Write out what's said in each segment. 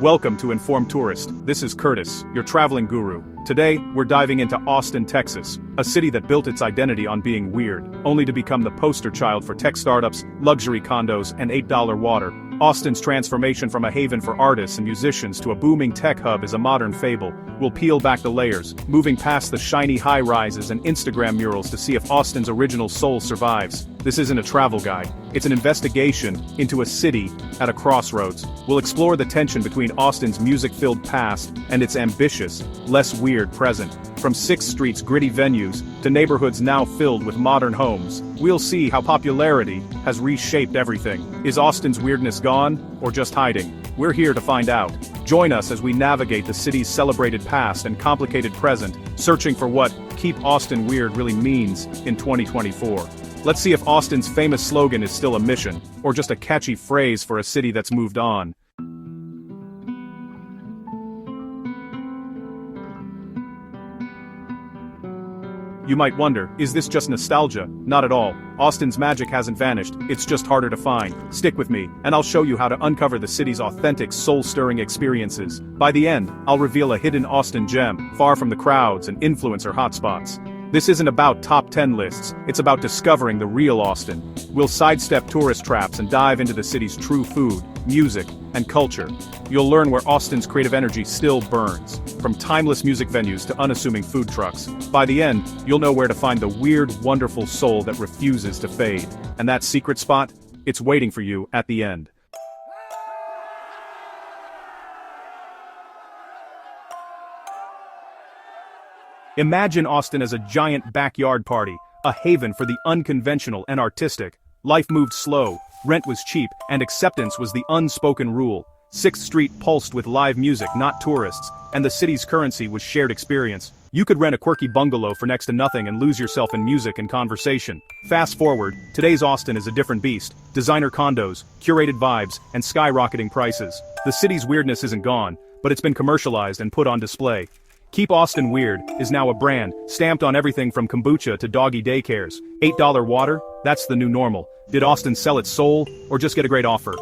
Welcome to Informed Tourist. This is Curtis, your traveling guru. Today, we're diving into Austin, Texas, a city that built its identity on being weird, only to become the poster child for tech startups, luxury condos, and $8 water. Austin's transformation from a haven for artists and musicians to a booming tech hub is a modern fable. We'll peel back the layers, moving past the shiny high-rises and Instagram murals to see if Austin's original soul survives. This isn't a travel guide, it's an investigation into a city at a crossroads. We'll explore the tension between Austin's music-filled past and its ambitious, less weird present. From 6th Street's gritty venues to neighborhoods now filled with modern homes, we'll see how popularity has reshaped everything. Is Austin's weirdness gone, or just hiding? We're here to find out. Join us as we navigate the city's celebrated past and complicated present, searching for what "Keep Austin Weird" really means in 2024. Let's see if Austin's famous slogan is still a mission, or just a catchy phrase for a city that's moved on. You might wonder, is this just nostalgia? Not at all. Austin's magic hasn't vanished, it's just harder to find. Stick with me, and I'll show you how to uncover the city's authentic, soul-stirring experiences. By the end, I'll reveal a hidden Austin gem, far from the crowds and influencer hotspots. This isn't about top 10 lists, it's about discovering the real Austin. We'll sidestep tourist traps and dive into the city's true food, music, and culture. You'll learn where Austin's creative energy still burns, from timeless music venues to unassuming food trucks. By the end, you'll know where to find the weird, wonderful soul that refuses to fade. And that secret spot? It's waiting for you at the end. Imagine Austin as a giant backyard party, a haven for the unconventional and artistic. Life moved slow, rent was cheap, and acceptance was the unspoken rule. 6th Street pulsed with live music, not tourists, and the city's currency was shared experience. You could rent a quirky bungalow for next to nothing and lose yourself in music and conversation. Fast forward, today's Austin is a different beast. Designer condos, curated vibes, and skyrocketing prices. The city's weirdness isn't gone, but it's been commercialized and put on display. Keep Austin Weird is now a brand, stamped on everything from kombucha to doggy daycares. $8 water? That's the new normal. Did Austin sell its soul, or just get a great offer?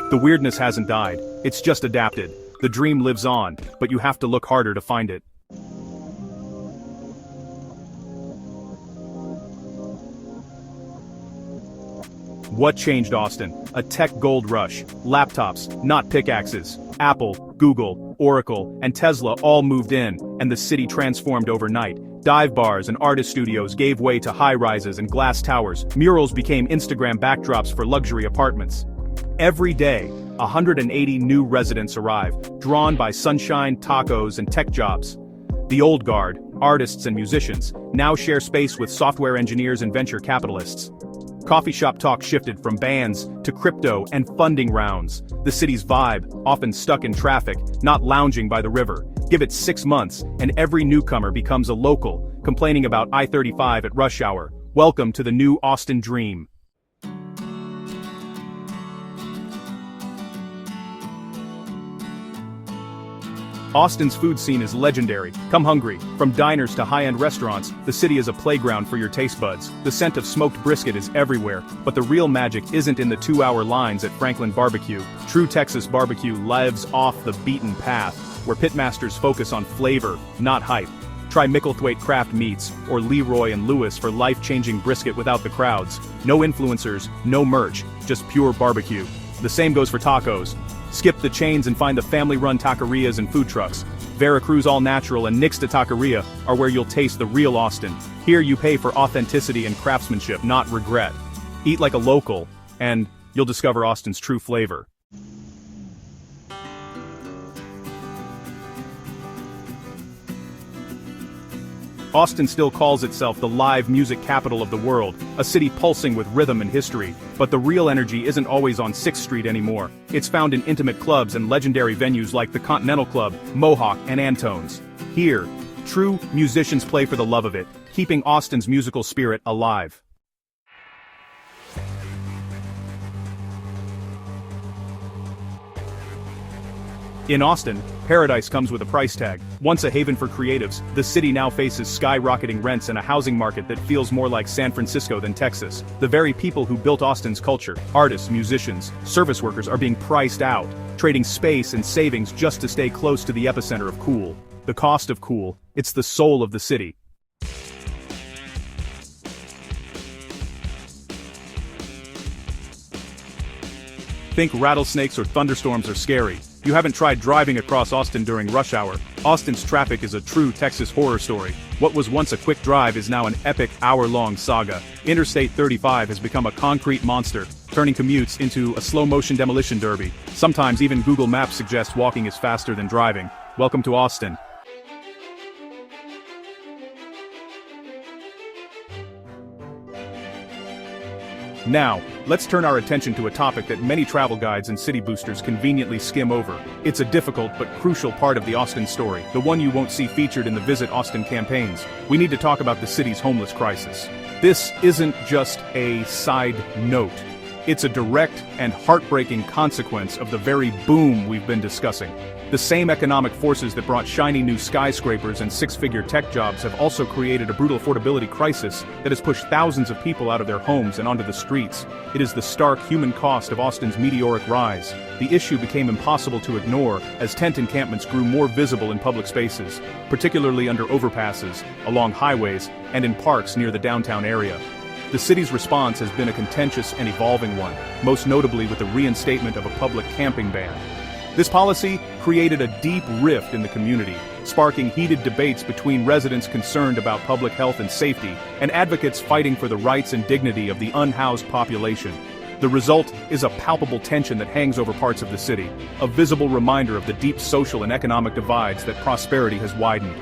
The weirdness hasn't died, it's just adapted. The dream lives on, but you have to look harder to find it. What changed Austin? A tech gold rush. Laptops, not pickaxes. Apple, Google, Oracle, and Tesla all moved in, and the city transformed overnight. Dive bars and artist studios gave way to high-rises and glass towers. Murals became Instagram backdrops for luxury apartments. Every day, 180 new residents arrive, drawn by sunshine, tacos, and tech jobs. The old guard, artists and musicians, now share space with software engineers and venture capitalists. Coffee shop talk shifted from bands to crypto and funding rounds. The city's vibe, often stuck in traffic, not lounging by the river. Give it 6 months, and every newcomer becomes a local, complaining about I-35 at rush hour. Welcome to the new Austin dream. Austin's food scene is legendary. Come hungry. From diners to high-end restaurants, the city is a playground for your taste buds. The scent of smoked brisket is everywhere, but the real magic isn't in the 2-hour lines at Franklin Barbecue. True Texas barbecue lives off the beaten path, where pitmasters focus on flavor, not hype. Try Micklethwaite Craft Meats, or Leroy and Lewis for life-changing brisket without the crowds. No influencers, no merch, just pure barbecue. The same goes for tacos. Skip the chains and find the family-run taquerias and food trucks. Veracruz All Natural and Nixta Taqueria are where you'll taste the real Austin. Here you pay for authenticity and craftsmanship, not regret. Eat like a local, and you'll discover Austin's true flavor. Austin still calls itself the live music capital of the world, a city pulsing with rhythm and history. But the real energy isn't always on 6th Street anymore. It's found in intimate clubs and legendary venues like the Continental Club, Mohawk, and Antone's. Here, true musicians play for the love of it, keeping Austin's musical spirit alive. In Austin, paradise comes with a price tag. Once a haven for creatives, the city now faces skyrocketing rents and a housing market that feels more like San Francisco than Texas. The very people who built Austin's culture, artists, musicians, service workers, are being priced out. trading space and savings just to stay close to the epicenter of cool. The cost of cool, it's the soul of the city. Think rattlesnakes or thunderstorms are scary. You haven't tried driving across Austin during rush hour. Austin's traffic is a true Texas horror story. What was once a quick drive is now an epic hour-long saga. Interstate 35 has become a concrete monster, turning commutes into a slow-motion demolition derby. Sometimes even Google Maps suggests walking is faster than driving. Welcome to Austin. Now, let's turn our attention to a topic that many travel guides and city boosters conveniently skim over. It's a difficult but crucial part of the Austin story, the one you won't see featured in the Visit Austin campaigns. We need to talk about the city's homeless crisis. This isn't just a side note. It's a direct and heartbreaking consequence of the very boom we've been discussing. The same economic forces that brought shiny new skyscrapers and six-figure tech jobs have also created a brutal affordability crisis that has pushed thousands of people out of their homes and onto the streets. It is the stark human cost of Austin's meteoric rise. The issue became impossible to ignore as tent encampments grew more visible in public spaces, particularly under overpasses, along highways, and in parks near the downtown area. The city's response has been a contentious and evolving one, most notably with the reinstatement of a public camping ban. This policy created a deep rift in the community, sparking heated debates between residents concerned about public health and safety, and advocates fighting for the rights and dignity of the unhoused population. The result is a palpable tension that hangs over parts of the city, a visible reminder of the deep social and economic divides that prosperity has widened.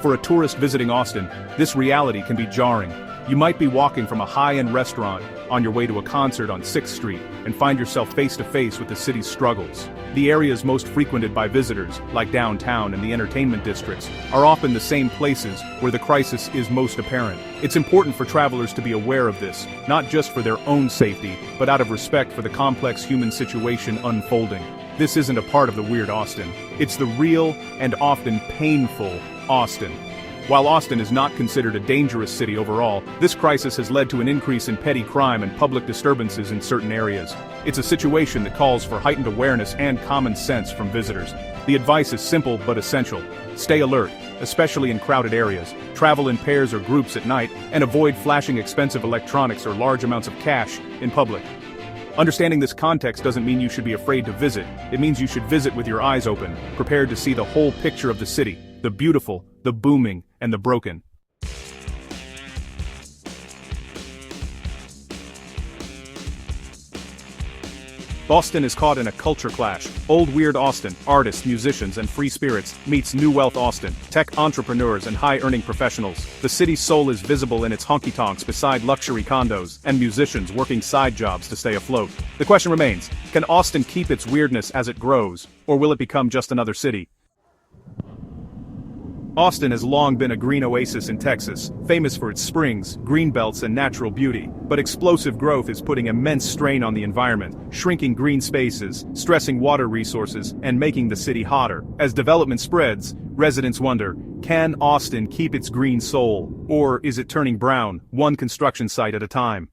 For a tourist visiting Austin, this reality can be jarring. You might be walking from a high-end restaurant on your way to a concert on 6th Street and find yourself face-to-face with the city's struggles. The areas most frequented by visitors, like downtown and the entertainment districts, are often the same places where the crisis is most apparent. It's important for travelers to be aware of this, not just for their own safety, but out of respect for the complex human situation unfolding. This isn't a part of the weird Austin. It's the real and often painful Austin. While Austin is not considered a dangerous city overall, this crisis has led to an increase in petty crime and public disturbances in certain areas. It's a situation that calls for heightened awareness and common sense from visitors. The advice is simple but essential. Stay alert, especially in crowded areas. Travel in pairs or groups at night, and avoid flashing expensive electronics or large amounts of cash in public. Understanding this context doesn't mean you should be afraid to visit. It means you should visit with your eyes open, prepared to see the whole picture of the city, the beautiful, the booming, and the broken. Austin is caught in a culture clash. Old weird Austin, artists, musicians, and free spirits, meets New Wealth Austin, tech entrepreneurs and high-earning professionals. The city's soul is visible in its honky-tonks beside luxury condos, and musicians working side jobs to stay afloat. The question remains, can Austin keep its weirdness as it grows, or will it become just another city? Austin has long been a green oasis in Texas, famous for its springs, greenbelts, and natural beauty. But explosive growth is putting immense strain on the environment, shrinking green spaces, stressing water resources, and making the city hotter. As development spreads, residents wonder, can Austin keep its green soul? Or is it turning brown, one construction site at a time?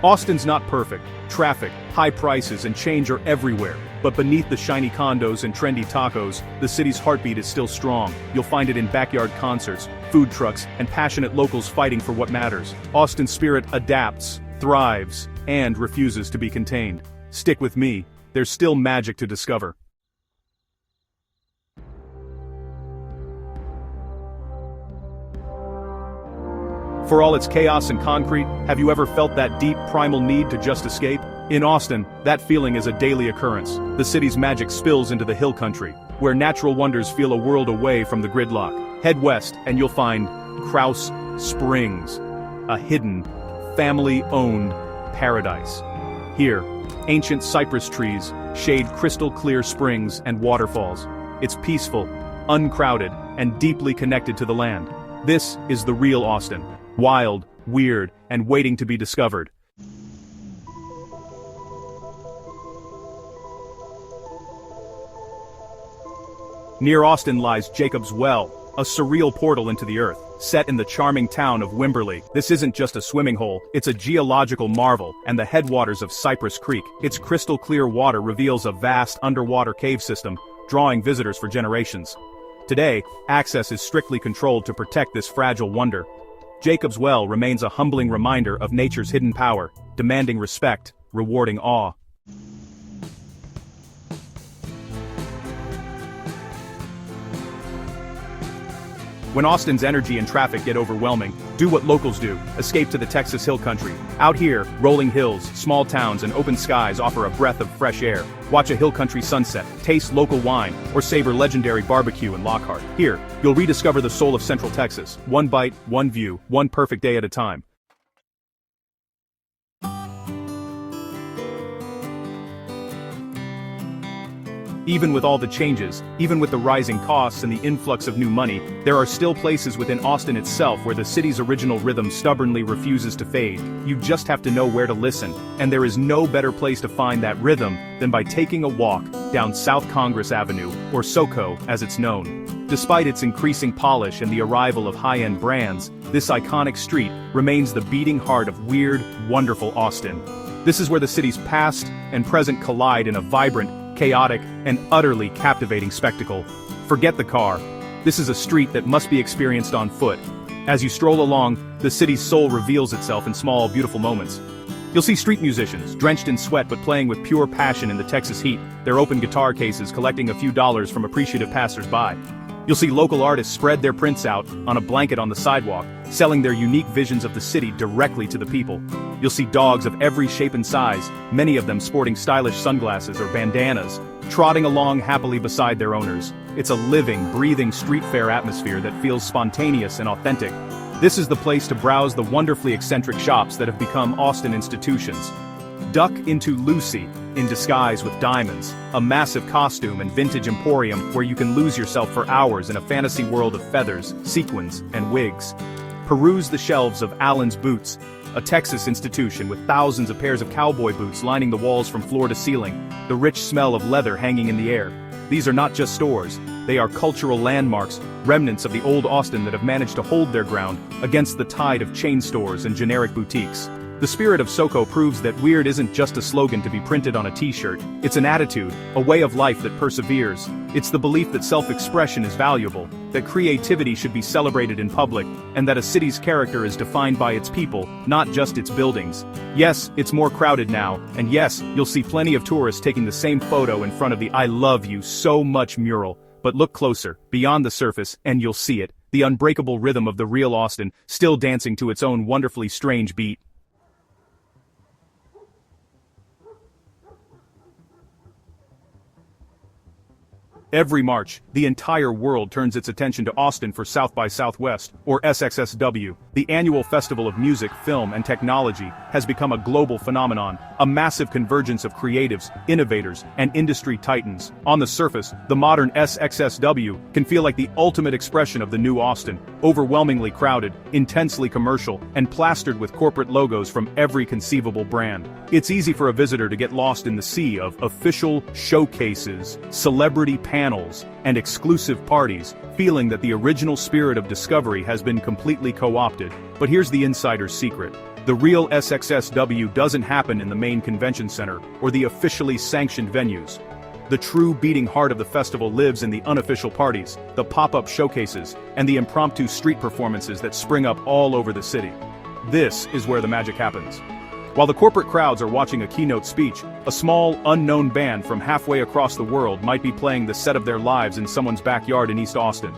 Austin's not perfect. Traffic, high prices, and change are everywhere. But beneath the shiny condos and trendy tacos, the city's heartbeat is still strong. You'll find it in backyard concerts, food trucks, and passionate locals fighting for what matters. Austin's spirit adapts, thrives, and refuses to be contained. Stick with me, there's still magic to discover. For all its chaos and concrete, have you ever felt that deep primal need to just escape? In Austin, that feeling is a daily occurrence. The city's magic spills into the hill country, where natural wonders feel a world away from the gridlock. Head west and you'll find Krause Springs, a hidden, family-owned paradise. Here, ancient cypress trees shade crystal-clear springs and waterfalls. It's peaceful, uncrowded, and deeply connected to the land. This is the real Austin. Wild, weird, and waiting to be discovered. Near Austin lies Jacob's Well, a surreal portal into the earth, set in the charming town of Wimberley. This isn't just a swimming hole, it's a geological marvel, and the headwaters of Cypress Creek. Its crystal clear water reveals a vast underwater cave system, drawing visitors for generations. Today, access is strictly controlled to protect this fragile wonder. Jacob's Well remains a humbling reminder of nature's hidden power, demanding respect, rewarding awe. When Austin's energy and traffic get overwhelming, do what locals do, escape to the Texas Hill Country. Out here, rolling hills, small towns, and open skies offer a breath of fresh air. Watch a hill country sunset, taste local wine, or savor legendary barbecue in Lockhart. Here, you'll rediscover the soul of Central Texas, one bite, one view, one perfect day at a time. Even with all the changes, even with the rising costs and the influx of new money, there are still places within Austin itself where the city's original rhythm stubbornly refuses to fade. You just have to know where to listen, and there is no better place to find that rhythm than by taking a walk down South Congress Avenue, or SoCo as it's known. Despite its increasing polish and the arrival of high-end brands, this iconic street remains the beating heart of weird, wonderful Austin. This is where the city's past and present collide in a vibrant, chaotic, and utterly captivating spectacle. Forget the car. This is a street that must be experienced on foot. As you stroll along, the city's soul reveals itself in small, beautiful moments. You'll see street musicians, drenched in sweat but playing with pure passion in the Texas heat, their open guitar cases collecting a few dollars from appreciative passers-by. You'll see local artists spread their prints out on a blanket on the sidewalk, selling their unique visions of the city directly to the people. You'll see dogs of every shape and size, many of them sporting stylish sunglasses or bandanas, trotting along happily beside their owners. It's a living, breathing street fair atmosphere that feels spontaneous and authentic. This is the place to browse the wonderfully eccentric shops that have become Austin institutions. Duck into Lucy, in disguise with diamonds, a massive costume and vintage emporium where you can lose yourself for hours in a fantasy world of feathers, sequins, and wigs. Peruse the shelves of Allen's Boots, a Texas institution with thousands of pairs of cowboy boots lining the walls from floor to ceiling, the rich smell of leather hanging in the air. These are not just stores, they are cultural landmarks, remnants of the old Austin that have managed to hold their ground against the tide of chain stores and generic boutiques. The spirit of SoCo proves that weird isn't just a slogan to be printed on a t-shirt, it's an attitude, a way of life that perseveres. It's the belief that self-expression is valuable, that creativity should be celebrated in public, and that a city's character is defined by its people, not just its buildings. Yes, it's more crowded now, and yes, you'll see plenty of tourists taking the same photo in front of the "I love you so much" mural. But look closer, beyond the surface, and you'll see it, the unbreakable rhythm of the real Austin, still dancing to its own wonderfully strange beat. Every March, the entire world turns its attention to Austin for South by Southwest, or SXSW. The annual festival of music, film, and technology has become a global phenomenon, a massive convergence of creatives, innovators, and industry titans. On the surface, the modern SXSW can feel like the ultimate expression of the new Austin, overwhelmingly crowded, intensely commercial, and plastered with corporate logos from every conceivable brand. It's easy for a visitor to get lost in the sea of official showcases, celebrity panels, and exclusive parties, feeling that the original spirit of discovery has been completely co-opted. But here's the insider's secret. The real SXSW doesn't happen in the main convention center, or the officially sanctioned venues. The true beating heart of the festival lives in the unofficial parties, the pop-up showcases, and the impromptu street performances that spring up all over the city. This is where the magic happens. While the corporate crowds are watching a keynote speech, a small, unknown band from halfway across the world might be playing the set of their lives in someone's backyard in East Austin.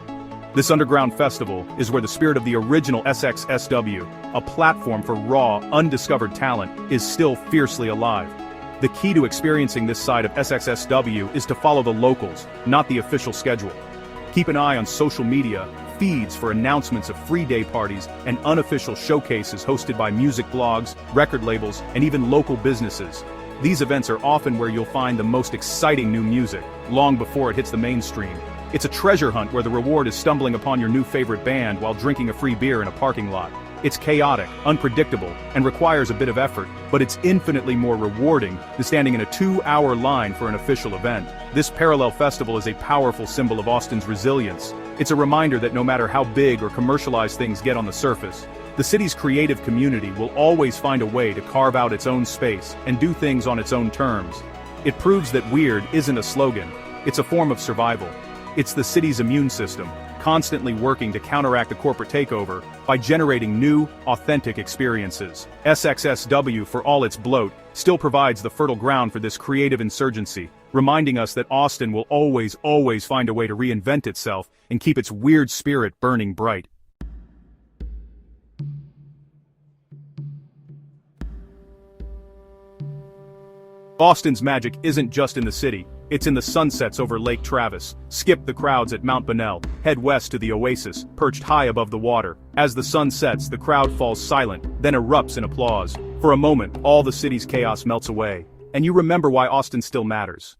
This underground festival is where the spirit of the original SXSW, a platform for raw, undiscovered talent, is still fiercely alive. The key to experiencing this side of SXSW is to follow the locals, not the official schedule. Keep an eye on social media, feeds for announcements of free day parties, and unofficial showcases hosted by music blogs, record labels, and even local businesses. These events are often where you'll find the most exciting new music, long before it hits the mainstream. It's a treasure hunt where the reward is stumbling upon your new favorite band while drinking a free beer in a parking lot. It's chaotic, unpredictable, and requires a bit of effort, but it's infinitely more rewarding than standing in a 2-hour line for an official event. This parallel festival is a powerful symbol of Austin's resilience. It's a reminder that no matter how big or commercialized things get on the surface, the city's creative community will always find a way to carve out its own space and do things on its own terms. It proves that weird isn't a slogan, it's a form of survival. It's the city's immune system, constantly working to counteract the corporate takeover by generating new, authentic experiences. SXSW, for all its bloat, still provides the fertile ground for this creative insurgency, reminding us that Austin will always find a way to reinvent itself and keep its weird spirit burning bright. Austin's magic isn't just in the city, it's in the sunsets over Lake Travis. Skip the crowds at Mount Bonnell, head west to the Oasis, perched high above the water. As the sun sets, the crowd falls silent, then erupts in applause. For a moment, all the city's chaos melts away, and you remember why Austin still matters.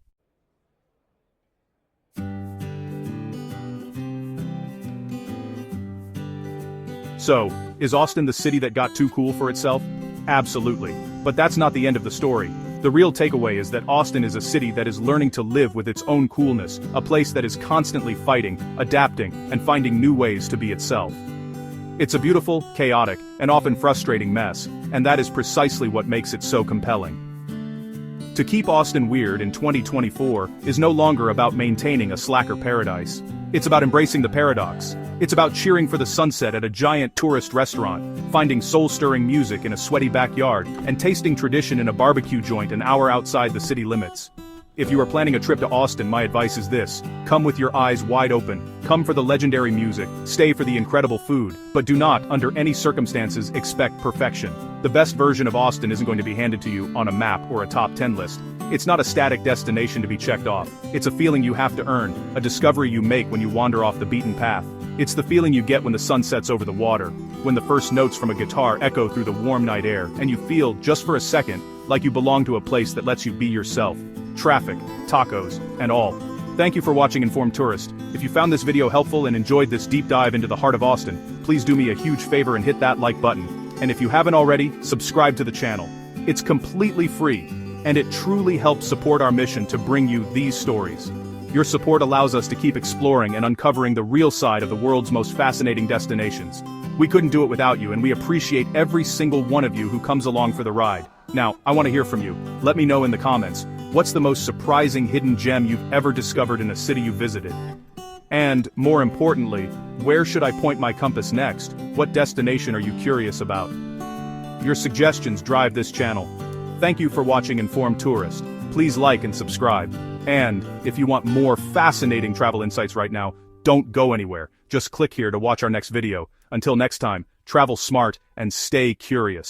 So, is Austin the city that got too cool for itself? Absolutely. But that's not the end of the story. The real takeaway is that Austin is a city that is learning to live with its own coolness, a place that is constantly fighting, adapting, and finding new ways to be itself. It's a beautiful, chaotic, and often frustrating mess, and that is precisely what makes it so compelling. To keep Austin weird in 2024 is no longer about maintaining a slacker paradise. It's about embracing the paradox. It's about cheering for the sunset at a giant tourist restaurant, finding soul-stirring music in a sweaty backyard, and tasting tradition in a barbecue joint an hour outside the city limits. If you are planning a trip to Austin, my advice is this: come with your eyes wide open, come for the legendary music, stay for the incredible food, but do not, under any circumstances, expect perfection. The best version of Austin isn't going to be handed to you on a map or a top 10 list. It's not a static destination to be checked off. It's a feeling you have to earn, a discovery you make when you wander off the beaten path. It's the feeling you get when the sun sets over the water, when the first notes from a guitar echo through the warm night air, and you feel, just for a second, like you belong to a place that lets you be yourself. Traffic, tacos, and all. Thank you for watching Informed Tourist. If you found this video helpful and enjoyed this deep dive into the heart of Austin, please do me a huge favor and hit that like button. And if you haven't already, subscribe to the channel. It's completely free, and it truly helps support our mission to bring you these stories. Your support allows us to keep exploring and uncovering the real side of the world's most fascinating destinations. We couldn't do it without you, and we appreciate every single one of you who comes along for the ride. Now, I want to hear from you. Let me know in the comments. What's the most surprising hidden gem you've ever discovered in a city you visited? And, more importantly, where should I point my compass next? What destination are you curious about? Your suggestions drive this channel. Thank you for watching Informed Tourist. Please like and subscribe. And, if you want more fascinating travel insights right now, don't go anywhere. Just click here to watch our next video. Until next time, travel smart and stay curious.